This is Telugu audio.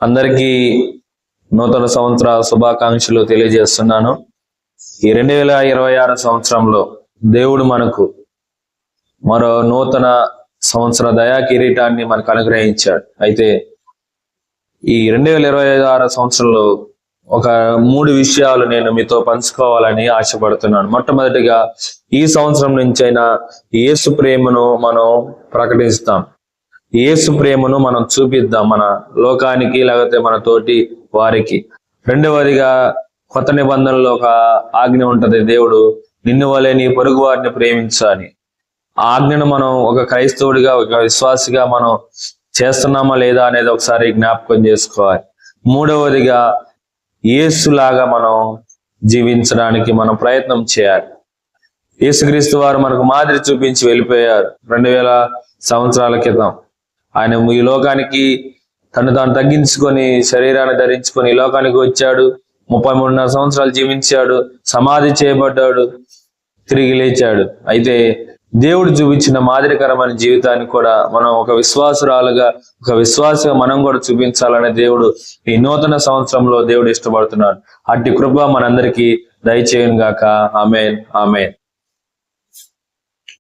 అందరికీ నూతన సంవత్సర శుభాకాంక్షలు తెలియజేస్తున్నాను. ఈ 2026 సంవత్సరంలో దేవుడు మనకు మరో నూతన సంవత్సర దయా కిరీటాన్ని మనకు అనుగ్రహించాడు. అయితే ఈ 2026 సంవత్సరంలో ఒక 3 విషయాలు నేను మీతో పంచుకోవాలని ఆశపడుతున్నాను. మొట్టమొదటిగా, ఈ సంవత్సరం నుంచైనా యేసు ప్రేమను మనం ప్రకటిస్తాం. యేసు ప్రేమను మనం చూపిద్దాం మన లోకానికి, లేకపోతే మన తోటి వారికి. రెండవదిగా, కొత్త నిబంధనలో ఒక ఆజ్ఞ ఉంటది. దేవుడు నిన్ను వలె నీ పొరుగు వారిని ప్రేమించాలి. ఆ ఆజ్ఞను మనం ఒక క్రైస్తవుడిగా, ఒక విశ్వాసిగా మనం చేస్తున్నామా లేదా అనేది ఒకసారి జ్ఞాపకం చేసుకోవాలి. మూడవదిగా, యేసులాగా మనం జీవించడానికి మనం ప్రయత్నం చేయాలి. యేసుక్రీస్తు వారు మనకు మాదిరి చూపించి వెళ్ళిపోయారు 2000 సంవత్సరాల క్రితం. ఆయన ఈ లోకానికి తను తాను తగ్గించుకొని శరీరాన్ని ధరించుకొని ఈ లోకానికి వచ్చాడు. 33.5 సంవత్సరాలు జీవించాడు, సమాధి చేయబడ్డాడు, తిరిగి లేచాడు. అయితే దేవుడు చూపించిన మాదిరికరమైన జీవితాన్ని కూడా మనం ఒక విశ్వాసురాలుగా, ఒక విశ్వాసగా మనం కూడా చూపించాలనే దేవుడు ఈ నూతన సంవత్సరంలో దేవుడు ఇష్టపడుతున్నాడు. అట్టి కృప మనందరికీ దయచేయును గాక. ఆమేన్, ఆమేన్.